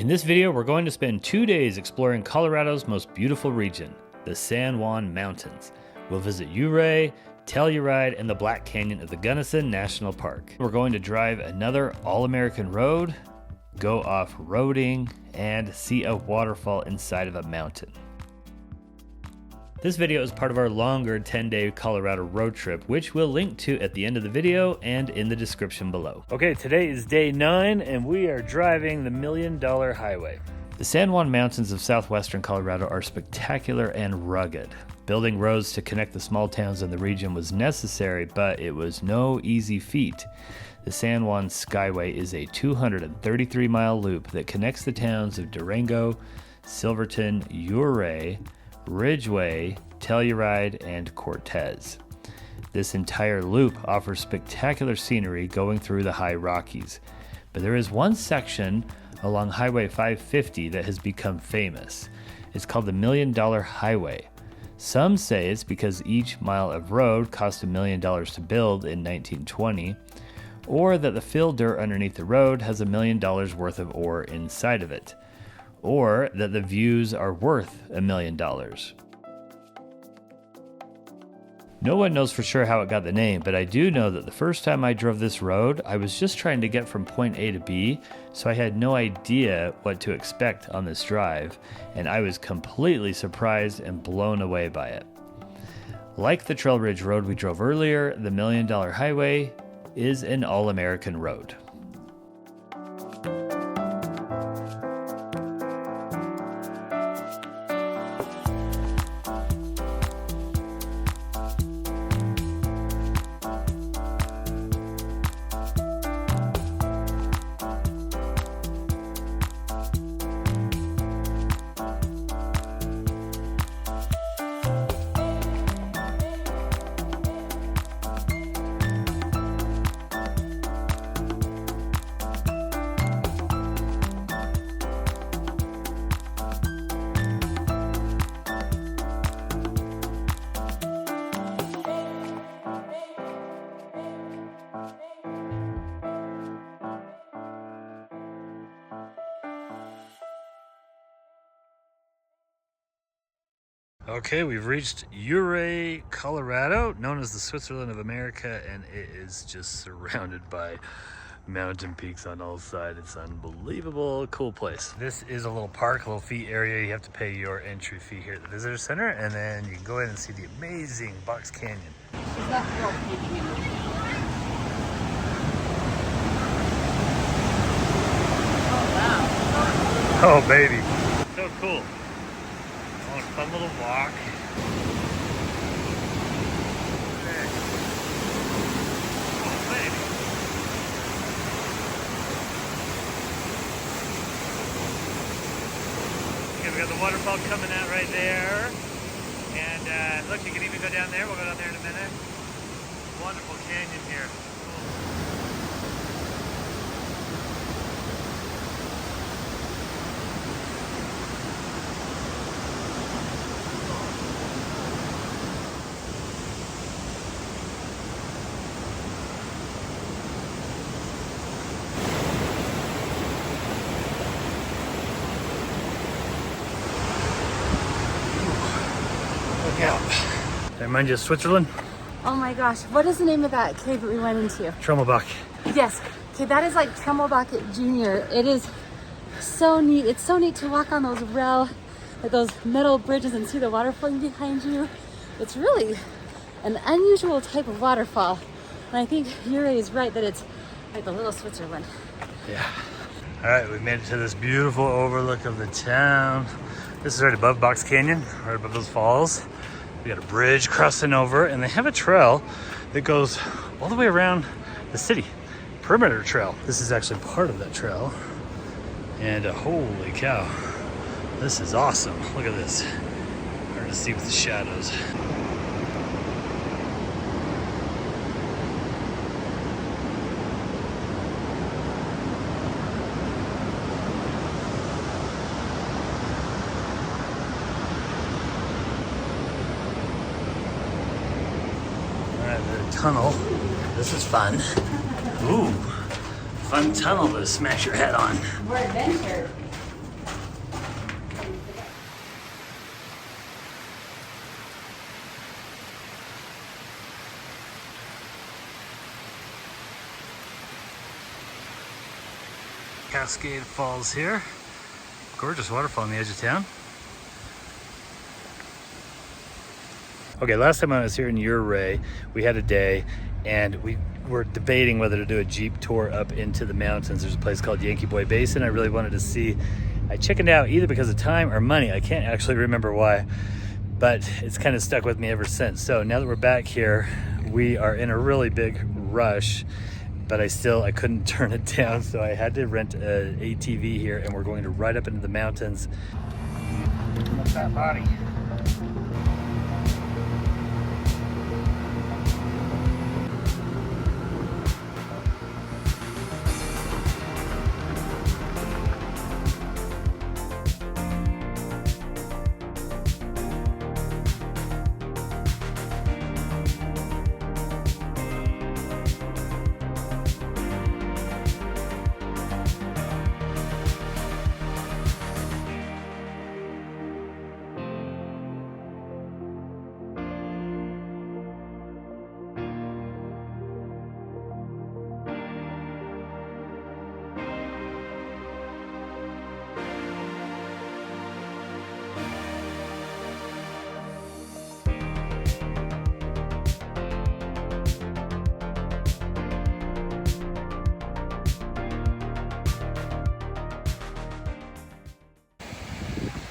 In this video, we're going to spend 2 days exploring Colorado's most beautiful region, the San Juan Mountains. We'll visit Ouray, Telluride, and the Black Canyon of the Gunnison National Park. We're going to drive another all-American road, go off-roading, and see a waterfall inside of a mountain. This video is part of our longer 10-day Colorado road trip, which we'll link to at the end of the video and in the description below. Okay, today is day 9 and we are driving the $1 Million Highway. The San Juan Mountains of southwestern Colorado are spectacular and rugged. Building roads to connect the small towns in the region was necessary, but it was no easy feat. The San Juan Skyway is a 233-mile loop that connects the towns of Durango, Silverton, Ouray, Ridgway, Telluride, and Cortez. This entire loop offers spectacular scenery going through the high Rockies, but there is one section along Highway 550 that has become famous. It's called the $1 Million Highway. Some say it's because each mile of road cost $1 million to build in 1920, or that the filled dirt underneath the road has $1 million worth of ore inside of it, or that the views are worth $1 million. No one knows for sure how it got the name, but I do know that the first time I drove this road, I was just trying to get from point A to B, so I had no idea what to expect on this drive, and I was completely surprised and blown away by it. Like the Trail Ridge Road we drove earlier, the $1 Million Highway is an all-American road. Okay, we've reached Ouray, Colorado, known as the Switzerland of America, and it is just surrounded by mountain peaks on all sides. It's unbelievable, cool place. This is a little park, a little fee area. You have to pay your entry fee here at the visitor center, and then you can go in and see the amazing Box Canyon. Oh, baby, so cool. Fun little walk. Oh, baby. Okay, we got the waterfall coming out right there. And look, you can even go down there. We'll go down there in a minute. Wonderful canyon here. Did I remind you of Switzerland? Oh my gosh, what is the name of that cave that we went into? Trommelbach. Yes, okay, that is like Trommelbach Junior. It is so neat. It's so neat to walk on those those metal bridges and see the water flowing behind you. It's really an unusual type of waterfall. And I think Ouray is right that it's like the little Switzerland. Yeah. All right, we made it to this beautiful overlook of the town. This is right above Box Canyon, right above those falls. We got a bridge crossing over, and they have a trail that goes all the way around the city. Perimeter trail. This is actually part of that trail. And holy cow, this is awesome. Look at this. Hard to see with the shadows. Tunnel. This is fun. Ooh, fun tunnel to smash your head on. More adventure. Cascade Falls here. Gorgeous waterfall on the edge of town. Okay, last time I was here in Ouray, we had a day and we were debating whether to do a Jeep tour up into the mountains. There's a place called Yankee Basin I really wanted to see. I chickened out either because of time or money. I can't actually remember why, but it's kind of stuck with me ever since. So now that we're back here, we are in a really big rush, but I couldn't turn it down, so I had to rent an ATV here, and we're going to ride up into the mountains. What's that body?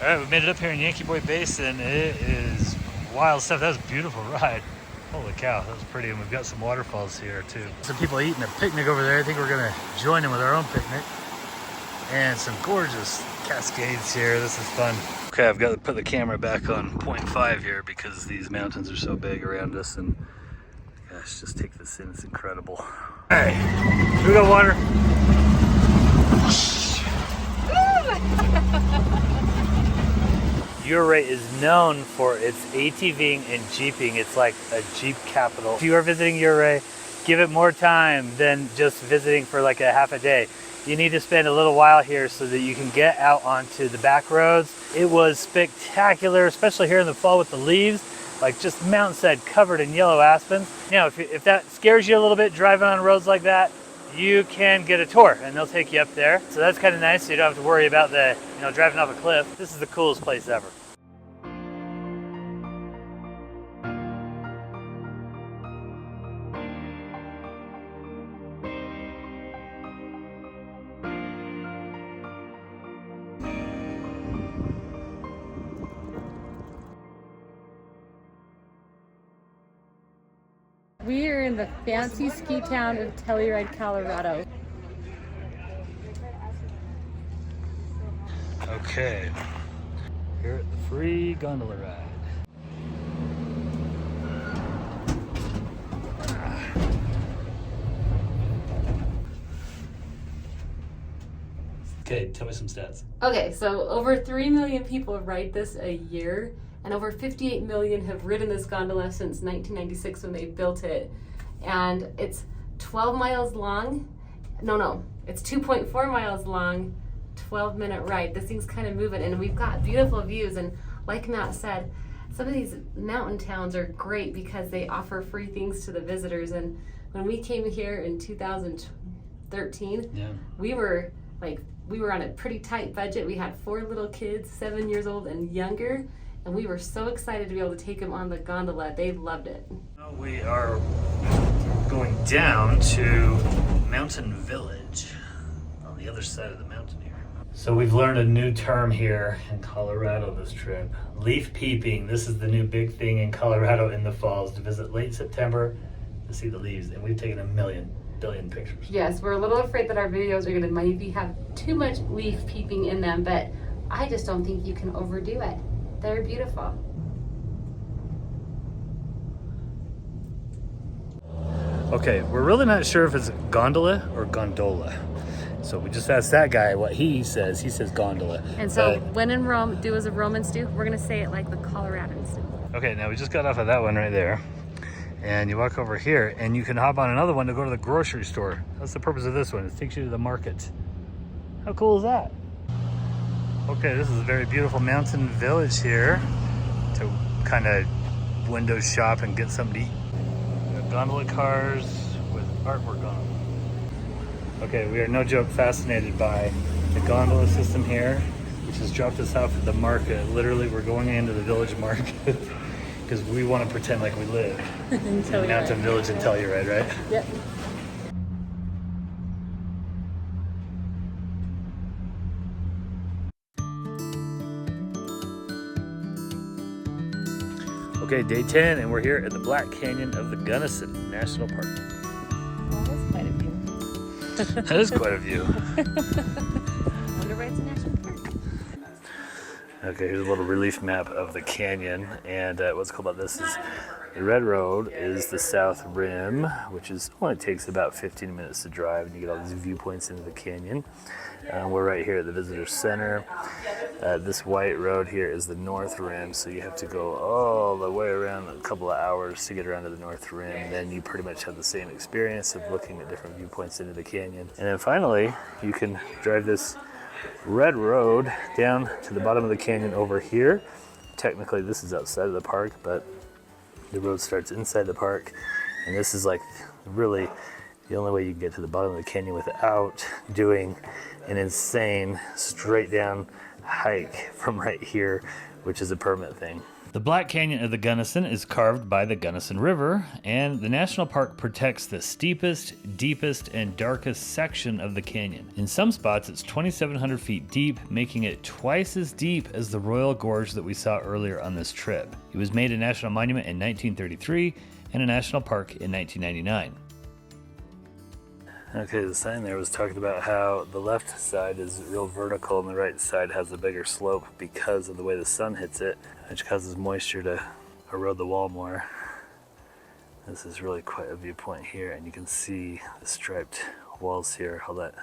All right, we made it up here in Yankee Basin. It is wild stuff. That was a beautiful ride. Holy cow, that was pretty. And we've got some waterfalls here too. Some people eating a picnic over there. I think we're gonna join them with our own picnic. And some gorgeous cascades here. This is fun. Okay, I've got to put the camera back on 0.5 here because these mountains are so big around us. And gosh, just take this in, it's incredible. All right, here we go, water. Ouray is known for its ATVing and Jeeping. It's like a Jeep capital. If you are visiting Ouray, give it more time than just visiting for like a half a day. You need to spend a little while here so that you can get out onto the back roads. It was spectacular, especially here in the fall with the leaves, like just mountainside covered in yellow aspens. Now, if that scares you a little bit driving on roads like that, you can get a tour and they'll take you up there. So that's kind of nice. So you don't have to worry about driving off a cliff. This is the coolest place ever. We are in the fancy ski town of Telluride, Colorado. Okay, here at the free gondola ride. Okay, tell me some stats. Okay, so over 3 million people ride this a year, and over 58 million have ridden this gondola since 1996 when they built it. And it's 12 miles long. No, it's 2.4 miles long, 12-minute ride. This thing's kind of moving, and we've got beautiful views. And like Matt said, some of these mountain towns are great because they offer free things to the visitors. And when we came here in 2013, we were on a pretty tight budget. We had 4 little kids, 7 years old and younger, and we were so excited to be able to take them on the gondola. They loved it. We are going down to Mountain Village on the other side of the mountain here. So we've learned a new term here in Colorado this trip. Leaf peeping. This is the new big thing in Colorado in the falls, to visit late September to see the leaves. And we've taken 1 billion pictures. Yes, we're a little afraid that our videos are gonna maybe have too much leaf peeping in them, but I just don't think you can overdo it. They're beautiful. Okay, we're really not sure if it's gondola or gondola. So we just asked that guy what he says. He says gondola. And so when in Rome, do as the Romans do. We're gonna say it like the Coloradans do. Okay, now we just got off of that one right there. And you walk over here and you can hop on another one to go to the grocery store. That's the purpose of this one. It takes you to the market. How cool is that? Okay, this is a very beautiful mountain village here to kind of window shop and get something to eat. We have gondola cars with artwork on them. Okay, we are no joke fascinated by the gondola system here, which has dropped us off at the market. Literally, we're going into the village market because we want to pretend like we live in Mountain Village in Telluride, right? Yep. Okay, day 10, and we're here at the Black Canyon of the Gunnison National Park. Well, that's quite a view. That is quite a view. I wonder why it's a national park. Okay, here's a little relief map of the canyon, and what's cool about this is the red road is the south rim, which is only takes about 15 minutes to drive, and you get all these viewpoints into the canyon. We're right here at the visitor center. This white road here is the north rim, so you have to go all the way around a couple of hours to get around to the north rim. Then you pretty much have the same experience of looking at different viewpoints into the canyon. And then finally, you can drive this red road down to the bottom of the canyon over here. Technically, this is outside of the park, but the road starts inside the park. And this is like really the only way you can get to the bottom of the canyon without doing an insane straight down hike from right here, which is a permit thing. The Black Canyon of the Gunnison is carved by the Gunnison River, and the national park protects the steepest, deepest, and darkest section of the canyon. In some spots, it's 2,700 feet deep, making it twice as deep as the Royal Gorge that we saw earlier on this trip. It was made a national monument in 1933 and a national park in 1999. Okay, the sign there was talking about how the left side is real vertical and the right side has a bigger slope because of the way the sun hits it, which causes moisture to erode the wall more. This is really quite a viewpoint here, and you can see the striped walls here, all that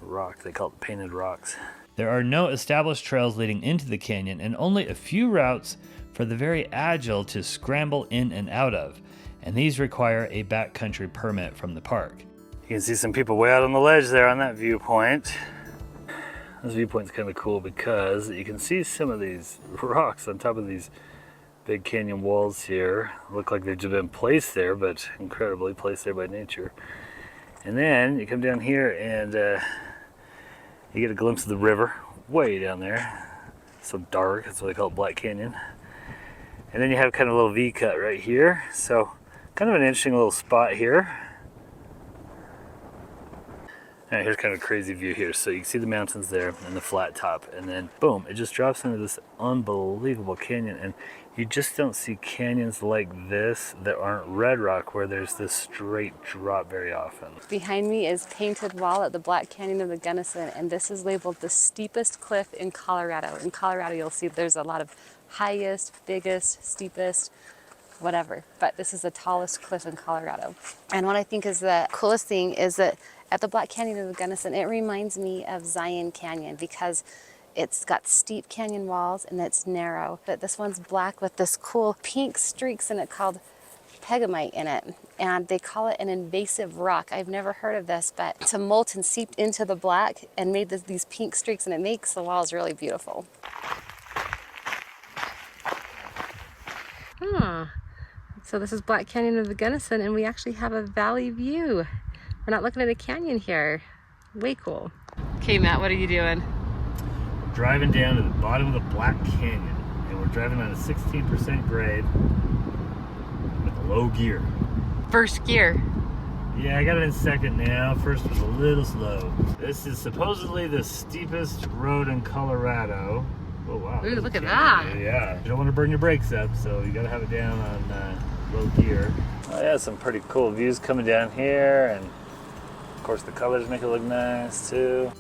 rock, they call it painted rocks. There are no established trails leading into the canyon and only a few routes for the very agile to scramble in and out of, and these require a backcountry permit from the park. You can see some people way out on the ledge there on that viewpoint. This viewpoint's kind of cool because you can see some of these rocks on top of these big canyon walls here. Look like they've just been placed there, but incredibly placed there by nature. And then you come down here and you get a glimpse of the river way down there. So dark, that's why they call it Black Canyon. And then you have kind of a little V-cut right here. So kind of an interesting little spot here. All right, here's kind of a crazy view here. So you can see the mountains there and the flat top, and then boom, it just drops into this unbelievable canyon. And you just don't see canyons like this that aren't red rock where there's this straight drop very often. Behind me is painted wall at the Black Canyon of the Gunnison, and this is labeled the steepest cliff in Colorado. In Colorado, you'll see there's a lot of highest, biggest, steepest, whatever, but this is the tallest cliff in Colorado. And what I think is the coolest thing is that at the Black Canyon of the Gunnison, it reminds me of Zion Canyon because it's got steep canyon walls and it's narrow. But this one's black with this cool pink streaks in it called pegamite in it. And they call it an invasive rock. I've never heard of this, but it's a molten seeped into the black and made these pink streaks, and it makes the walls really beautiful. So this is Black Canyon of the Gunnison, and we actually have a valley view. We're not looking at a canyon here. Way cool. Okay, Matt, what are you doing? We're driving down to the bottom of the Black Canyon, and we're driving on a 16% grade with low gear. First gear. Yeah, I got it in second now. First was a little slow. This is supposedly the steepest road in Colorado. Oh wow. Ooh, look at that. Yeah, you don't want to burn your brakes up, so you gotta have it down on low gear. Oh yeah, some pretty cool views coming down here, and of course the colors make it look nice too.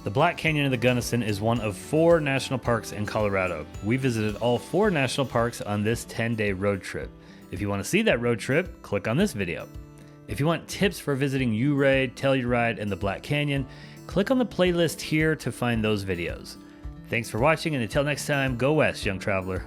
The Black Canyon of the Gunnison is one of 4 national parks in Colorado. We visited all 4 national parks on this 10-day road trip. If you want to see that road trip, click on this video. If you want tips for visiting Ouray, Telluride, and the Black Canyon, click on the playlist here to find those videos. Thanks for watching, and until next time, go west, young traveler.